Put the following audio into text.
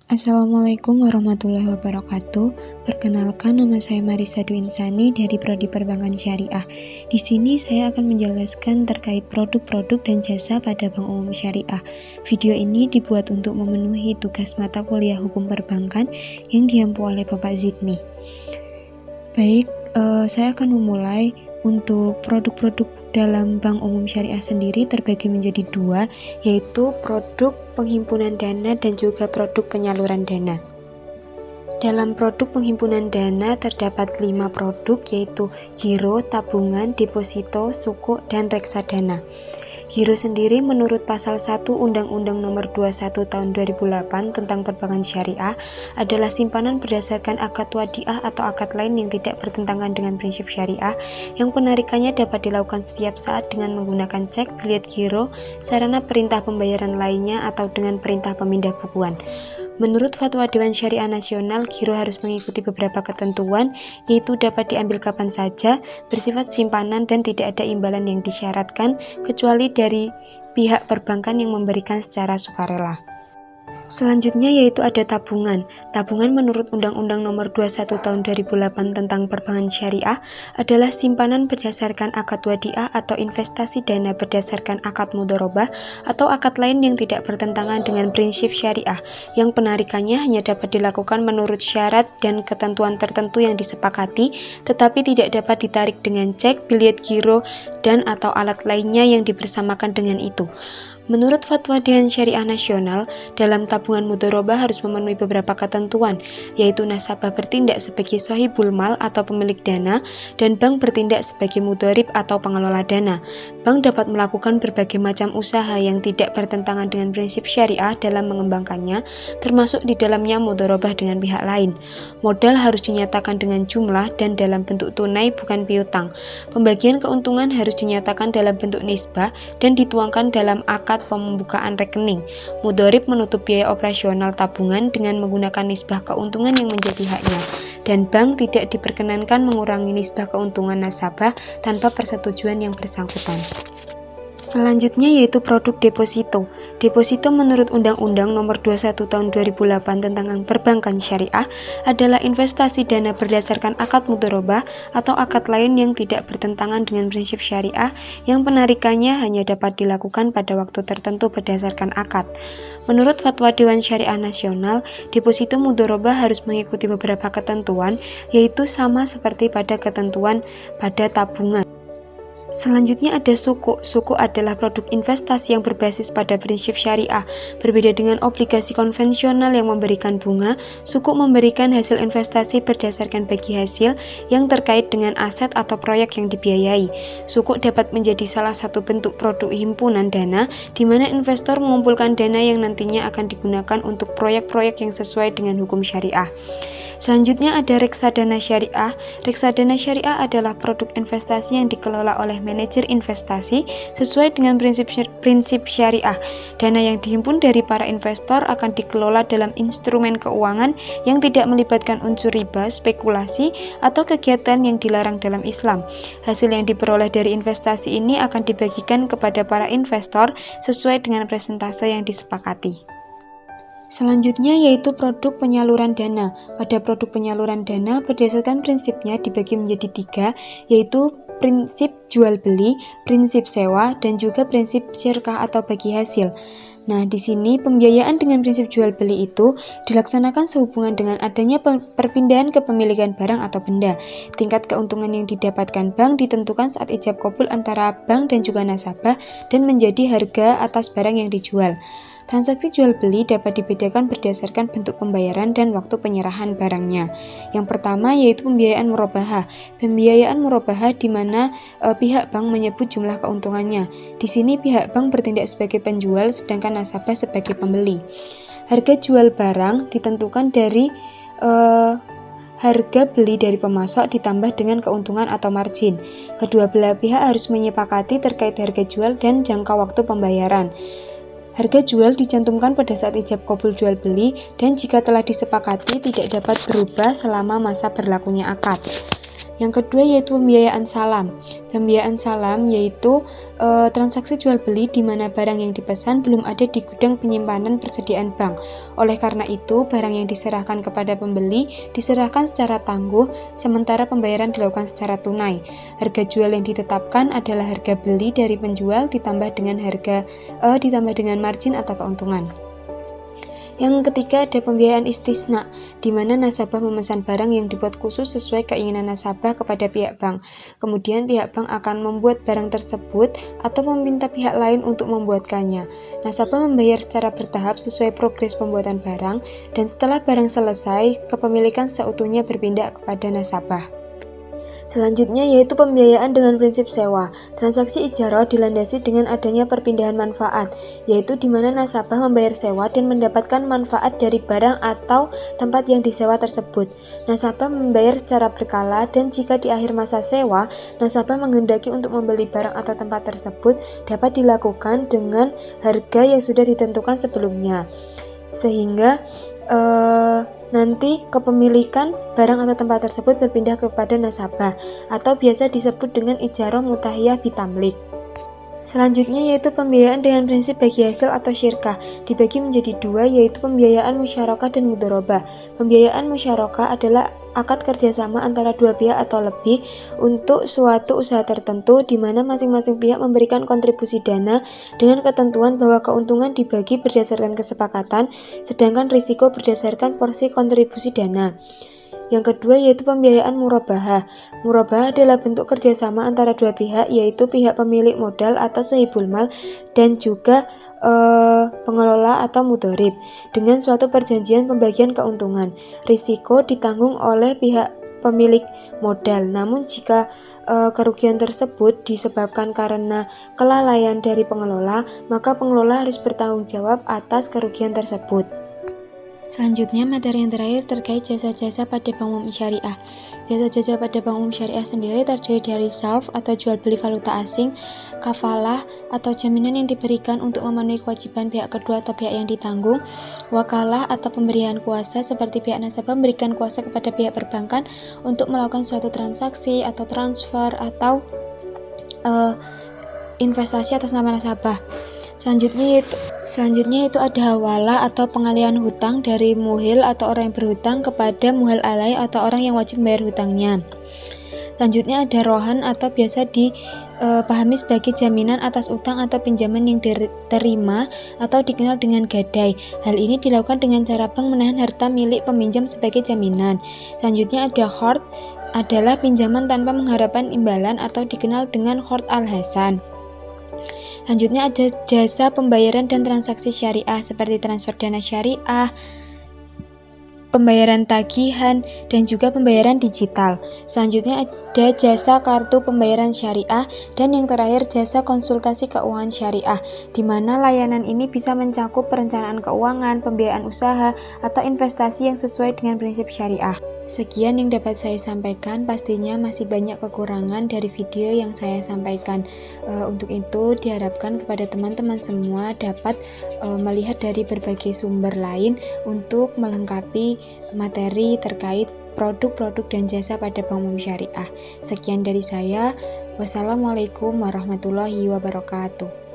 Assalamualaikum warahmatullahi wabarakatuh. Perkenalkan, nama saya Marisa Dwi Insani dari Prodi Perbankan Syariah. Di sini saya akan menjelaskan terkait produk-produk dan jasa pada Bank Umum Syariah. Video ini dibuat untuk memenuhi tugas mata kuliah Hukum Perbankan yang diampu oleh Bapak Zidni. Baik, saya akan memulai. Untuk produk-produk dalam Bank Umum Syariah sendiri terbagi menjadi dua, yaitu produk penghimpunan dana dan juga produk penyaluran dana. Dalam produk penghimpunan dana terdapat 5 produk, yaitu giro, tabungan, deposito, sukuk, dan reksadana. Giro sendiri menurut pasal 1 Undang-Undang Nomor 21 Tahun 2008 tentang Perbankan Syariah adalah simpanan berdasarkan akad wadiah atau akad lain yang tidak bertentangan dengan prinsip syariah, yang penarikannya dapat dilakukan setiap saat dengan menggunakan cek, bilet giro, sarana perintah pembayaran lainnya, atau dengan perintah pemindah bukuan. Menurut Fatwa Dewan Syariah Nasional, giro harus mengikuti beberapa ketentuan, yaitu dapat diambil kapan saja, bersifat simpanan, dan tidak ada imbalan yang disyaratkan, kecuali dari pihak perbankan yang memberikan secara sukarela. Selanjutnya yaitu ada tabungan. Tabungan menurut Undang-Undang Nomor 21 Tahun 2008 tentang Perbankan Syariah adalah simpanan berdasarkan akad wadiah atau investasi dana berdasarkan akad mudharabah atau akad lain yang tidak bertentangan dengan prinsip syariah, yang penarikannya hanya dapat dilakukan menurut syarat dan ketentuan tertentu yang disepakati, tetapi tidak dapat ditarik dengan cek, bilet giro, dan atau alat lainnya yang dibersamakan dengan itu. Menurut Fatwa Dewan Syariah Nasional, dalam tabungan mudharabah harus memenuhi beberapa ketentuan, yaitu nasabah bertindak sebagai shahibul mal atau pemilik dana, dan bank bertindak sebagai mudharib atau pengelola dana. Bank dapat melakukan berbagai macam usaha yang tidak bertentangan dengan prinsip syariah dalam mengembangkannya, termasuk di dalamnya mudharabah dengan pihak lain. Modal harus dinyatakan dengan jumlah dan dalam bentuk tunai, bukan piutang. Pembagian keuntungan harus dinyatakan dalam bentuk nisbah dan dituangkan dalam akad pembukaan rekening. Mudharib menutup biaya operasional tabungan dengan menggunakan nisbah keuntungan yang menjadi haknya, dan bank tidak diperkenankan mengurangi nisbah keuntungan nasabah tanpa persetujuan yang bersangkutan. Selanjutnya yaitu produk deposito. Deposito menurut Undang-Undang Nomor 21 Tahun 2008 tentang Perbankan Syariah adalah investasi dana berdasarkan akad mudharabah atau akad lain yang tidak bertentangan dengan prinsip syariah, yang penarikannya hanya dapat dilakukan pada waktu tertentu berdasarkan akad. Menurut Fatwa Dewan Syariah Nasional, deposito mudharabah harus mengikuti beberapa ketentuan, yaitu sama seperti pada ketentuan pada tabungan. Selanjutnya ada sukuk. Sukuk adalah produk investasi yang berbasis pada prinsip syariah. Berbeda dengan obligasi konvensional yang memberikan bunga, sukuk memberikan hasil investasi berdasarkan bagi hasil yang terkait dengan aset atau proyek yang dibiayai. Sukuk dapat menjadi salah satu bentuk produk himpunan dana, di mana investor mengumpulkan dana yang nantinya akan digunakan untuk proyek-proyek yang sesuai dengan hukum syariah. Selanjutnya ada reksadana syariah. Reksadana syariah adalah produk investasi yang dikelola oleh manajer investasi sesuai dengan prinsip syariah. Dana yang dihimpun dari para investor akan dikelola dalam instrumen keuangan yang tidak melibatkan unsur riba, spekulasi, atau kegiatan yang dilarang dalam Islam. Hasil yang diperoleh dari investasi ini akan dibagikan kepada para investor sesuai dengan persentase yang disepakati. Selanjutnya yaitu produk penyaluran dana. Pada produk penyaluran dana berdasarkan prinsipnya dibagi menjadi 3, yaitu prinsip jual beli, prinsip sewa, dan juga prinsip syirkah atau bagi hasil. Nah, di sini pembiayaan dengan prinsip jual beli itu dilaksanakan sehubungan dengan adanya perpindahan kepemilikan barang atau benda. Tingkat keuntungan yang didapatkan bank ditentukan saat ijab kabul antara bank dan juga nasabah dan menjadi harga atas barang yang dijual. Transaksi jual beli dapat dibedakan berdasarkan bentuk pembayaran dan waktu penyerahan barangnya. Yang pertama yaitu pembiayaan murabahah. Pembiayaan murabahah di mana pihak bank menyebut jumlah keuntungannya. Di sini pihak bank bertindak sebagai penjual sedangkan nasabah sebagai pembeli. Harga jual barang ditentukan dari harga beli dari pemasok ditambah dengan keuntungan atau margin. Kedua belah pihak harus menyepakati terkait harga jual dan jangka waktu pembayaran. Harga jual dicantumkan pada saat ijab kabul jual beli dan jika telah disepakati tidak dapat berubah selama masa berlakunya akad. Yang kedua yaitu pembiayaan salam. Pembiayaan salam yaitu transaksi jual beli di mana barang yang dipesan belum ada di gudang penyimpanan persediaan bank. Oleh karena itu, barang yang diserahkan kepada pembeli diserahkan secara tangguh, sementara pembayaran dilakukan secara tunai. Harga jual yang ditetapkan adalah harga beli dari penjual ditambah dengan margin atau keuntungan. Yang ketiga ada pembiayaan istisna, di mana nasabah memesan barang yang dibuat khusus sesuai keinginan nasabah kepada pihak bank. Kemudian pihak bank akan membuat barang tersebut atau meminta pihak lain untuk membuatkannya. Nasabah membayar secara bertahap sesuai progres pembuatan barang, dan setelah barang selesai, kepemilikan seutuhnya berpindah kepada nasabah. Selanjutnya yaitu pembiayaan dengan prinsip sewa. Transaksi ijarah dilandasi dengan adanya perpindahan manfaat, yaitu di mana nasabah membayar sewa dan mendapatkan manfaat dari barang atau tempat yang disewa tersebut. Nasabah membayar secara berkala, dan jika di akhir masa sewa, nasabah menghendaki untuk membeli barang atau tempat tersebut, dapat dilakukan dengan harga yang sudah ditentukan sebelumnya. Sehingga nanti kepemilikan barang atau tempat tersebut berpindah kepada nasabah, atau biasa disebut dengan ijarah mutahiyah bitamlik. Selanjutnya yaitu pembiayaan dengan prinsip bagi hasil atau syirkah, dibagi menjadi dua, yaitu pembiayaan musyarakah dan mudharabah. Pembiayaan musyarakah adalah akad kerjasama antara dua pihak atau lebih untuk suatu usaha tertentu, di mana masing-masing pihak memberikan kontribusi dana dengan ketentuan bahwa keuntungan dibagi berdasarkan kesepakatan, sedangkan risiko berdasarkan porsi kontribusi dana. Yang kedua yaitu pembiayaan murabahah. Murabahah adalah bentuk kerjasama antara dua pihak, yaitu pihak pemilik modal atau sahibul mal dan juga pengelola atau mudharib, dengan suatu perjanjian pembagian keuntungan. Risiko ditanggung oleh pihak pemilik modal, namun jika kerugian tersebut disebabkan karena kelalaian dari pengelola, maka pengelola harus bertanggung jawab atas kerugian tersebut. Selanjutnya, materi yang terakhir terkait jasa-jasa pada bank umum syariah. Jasa-jasa pada bank umum syariah sendiri terdiri dari sarf atau jual beli valuta asing, kafalah atau jaminan yang diberikan untuk memenuhi kewajiban pihak kedua atau pihak yang ditanggung, wakalah atau pemberian kuasa seperti pihak nasabah memberikan kuasa kepada pihak perbankan untuk melakukan suatu transaksi atau transfer atau investasi atas nama nasabah. Selanjutnya itu ada hawalah atau pengalihan hutang dari muhil atau orang yang berhutang kepada muhil alai atau orang yang wajib membayar hutangnya. Selanjutnya ada rohan atau biasa dipahami sebagai jaminan atas utang atau pinjaman yang diterima atau dikenal dengan gadai. Hal ini dilakukan dengan cara bank menahan harta milik peminjam sebagai jaminan. Selanjutnya ada qard, adalah pinjaman tanpa mengharapkan imbalan atau dikenal dengan qard al-hasan. Selanjutnya ada jasa pembayaran dan transaksi syariah seperti transfer dana syariah, pembayaran tagihan, dan juga pembayaran digital. Selanjutnya ada jasa kartu pembayaran syariah, dan yang terakhir jasa konsultasi keuangan syariah, di mana layanan ini bisa mencakup perencanaan keuangan, pembiayaan usaha, atau investasi yang sesuai dengan prinsip syariah. Sekian yang dapat saya sampaikan, pastinya masih banyak kekurangan dari video yang saya sampaikan. Untuk itu diharapkan kepada teman-teman semua dapat melihat dari berbagai sumber lain untuk melengkapi materi terkait produk-produk dan jasa pada bank umum syariah. Sekian dari saya. Wassalamualaikum warahmatullahi wabarakatuh.